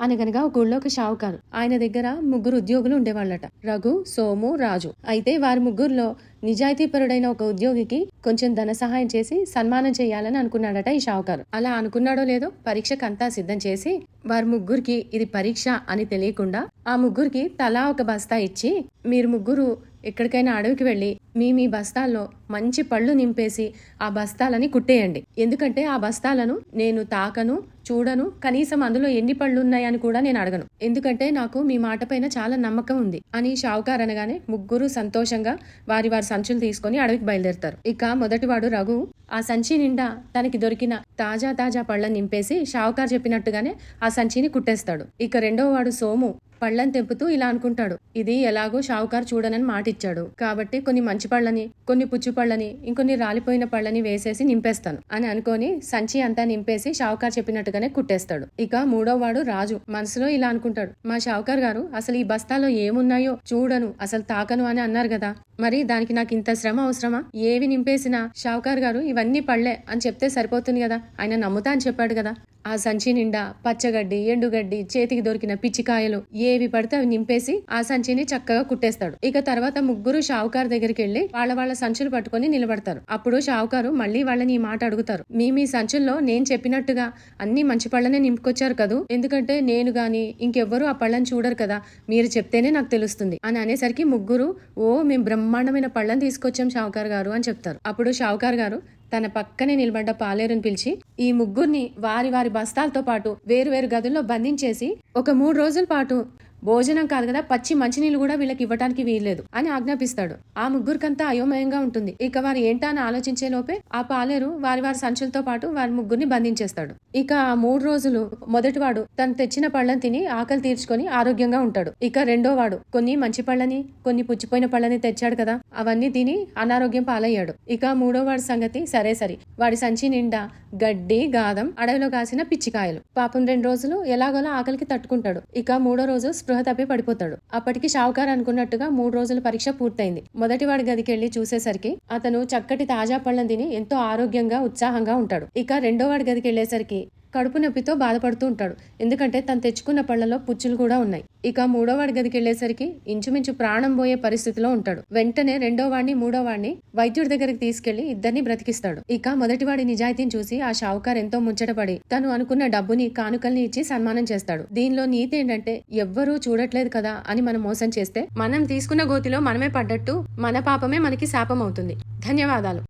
అనగనగా ఒక ఊళ్ళో ఒక షావుకారు. ఆయన దగ్గర ముగ్గురు ఉద్యోగులు ఉండేవాళ్ళట. రఘు, సోము, రాజు. అయితే వారి ముగ్గురులో నిజాయితీపరుడైన ఒక ఉద్యోగికి కొంచెం ధన సహాయం చేసి సన్మానం చేయాలని అనుకున్నాడట ఈ షావుకారు. అలా అనుకున్నాడో లేదో పరీక్షకంతా సిద్ధం చేసి వారి ముగ్గురికి ఇది పరీక్ష అని తెలియకుండా ఆ ముగ్గురికి తలా ఒక బస్తా ఇచ్చి, మీరు ముగ్గురు ఎక్కడికైనా అడవికి వెళ్ళి మీ బస్తాల్లో మంచి పళ్ళు నింపేసి ఆ బస్తాలని కుట్టేయండి. ఎందుకంటే ఆ బస్తాలను నేను తాకను, చూడను, కనీసం అందులో ఎన్ని పళ్ళు ఉన్నాయని కూడా నేను అడగను. ఎందుకంటే నాకు మీ మాట పైన చాలా నమ్మకం ఉంది అని షావుకారు అనగానే ముగ్గురు సంతోషంగా వారి సంచులు తీసుకొని అడవికి బయలుదేరుతారు. ఇక మొదటివాడు రఘు ఆ సంచి నిండా తనకి దొరికిన తాజా పళ్ళని నింపేసి షావుకారు చెప్పినట్టుగానే ఆ సంచిని కుట్టేస్తాడు. ఇక రెండో వాడు సోము పళ్ళని తెంపుతూ ఇలా అనుకుంటాడు, ఇది ఎలాగో షావుకారు చూడనని మాట ఇచ్చాడు కాబట్టి కొన్ని మంచి పళ్ళని, కొన్ని పుచ్చు పళ్ళని, ఇంకొన్ని రాలిపోయిన పళ్ళని వేసేసి నింపేస్తాను అని అనుకొని సంచి అంతా నింపేసి షావుకారు చెప్పినట్టుగానే కుట్టేస్తాడు. ఇక మూడో వాడు రాజు మనసులో ఇలా అనుకుంటాడు, మా షావుకారు గారు అసలు ఈ బస్తాలో ఏమున్నాయో చూడను, అసలు తాకను అని అన్నారు కదా, మరి దానికి నాకు ఇంత శ్రమ అవసరమా? ఏవి నింపేసినా షావుకారు గారు ఇవన్నీ పళ్ళే అని చెప్తే సరిపోతుంది కదా, ఆయన నమ్ముతా అని చెప్పాడు కదా. ఆ సంచి నిండా పచ్చగడ్డి, ఎండుగడ్డి, చేతికి దొరికిన పిచ్చికాయలు ఏవి పడితే అవి నింపేసి ఆ సంచిని చక్కగా కుట్టేస్తాడు. ఇక తర్వాత ముగ్గురు షావుకారు దగ్గరికి వెళ్లి వాళ్ళ సంచులు పట్టుకొని నిలబడతారు. అప్పుడు షావుకారు మళ్ళీ వాళ్ళని ఈ మాట అడుగుతారు, మీ సంచుల్లో నేను చెప్పినట్టుగా అన్ని మంచి పళ్ళనే నింపుకొచ్చారు కదూ, ఎందుకంటే నేను గాని ఇంకెవ్వరూ ఆ పళ్ళని చూడరు కదా, మీరు చెప్తేనే నాకు తెలుస్తుంది అని అనేసరికి ముగ్గురు, ఓ మేము బ్రహ్మాండమైన పళ్ళని తీసుకొచ్చాం షావుకారు గారు అని చెప్తారు. అప్పుడు షావుకారు గారు తన పక్కనే నిలబడ్డ పాలేరుని పిలిచి ఈ ముగ్గురిని వారి బస్తాలతో పాటు వేరు గదుల్లో బంధించేసి ఒక 3 రోజుల పాటు భోజనం కాదు కదా, పచ్చి మంచినీళ్ళు కూడా వీళ్ళకి ఇవ్వడానికి వీల్లేదు అని ఆజ్ఞాపిస్తాడు. ఆ ముగ్గురికంతా అయోమయంగా ఉంటుంది. ఇక వారు ఏంటా అని ఆలోచించే లోపే ఆ పాలేరు వారి సంచులతో పాటు వారి ముగ్గురిని బంధించేస్తాడు. ఇక ఆ 3 రోజులు మొదటివాడు తను తెచ్చిన పళ్ళని తిని ఆకలి తీర్చుకొని ఆరోగ్యంగా ఉంటాడు. ఇక రెండో వాడు కొన్ని మంచి పళ్ళని, కొన్ని పుచ్చిపోయిన పళ్ళని తెచ్చాడు కదా, అవన్నీ తిని అనారోగ్యం పాలయ్యాడు. ఇక మూడో వాడి సంగతి సరే వాడి సంచి నిండా గడ్డి, గాదం, అడవిలో కాసిన పిచ్చికాయలు. పాపం 2 రోజులు ఎలాగోలా ఆకలికి తట్టుకుంటాడు. ఇక మూడో రోజు స్పృహ తప్పి పడిపోతాడు. అప్పటికి షావుకారు అనుకున్నట్టుగా 3 రోజుల పరీక్ష పూర్తయింది. మొదటివాడి గదికి వెళ్లి చూసేసరికి అతను చక్కటి తాజా పళ్ళని తిని ఎంతో ఆరోగ్యంగా, ఉత్సాహంగా ఉంటాడు. ఇక రెండో వాడి గదికి వెళ్లేసరికి కడుపు నొప్పితో బాధపడుతూ ఉంటాడు. ఎందుకంటే తను తెచ్చుకున్న పళ్ళలో పుచ్చులు కూడా ఉన్నాయి. ఇక మూడో వాడి గదికి వెళ్లేసరికి ఇంచుమించు ప్రాణం పోయే పరిస్థితిలో ఉంటాడు. వెంటనే రెండో వాడిని, మూడో వాడిని వైద్యుడి దగ్గరికి తీసుకెళ్లి ఇద్దరిని బ్రతికిస్తాడు. ఇక మొదటివాడి నిజాయితీని చూసి ఆ షావుకారు ఎంతో ముచ్చటపడి తను అనుకున్న డబ్బుని, కానుకల్ని ఇచ్చి సన్మానం చేస్తాడు. దీనిలో నీతి ఏంటంటే ఎవ్వరూ చూడట్లేదు కదా అని మనం మోసం చేస్తే మనం తీసుకున్న గోతిలో మనమే పడ్డట్టు, మన పాపమే మనకి శాపం అవుతుంది. ధన్యవాదాలు.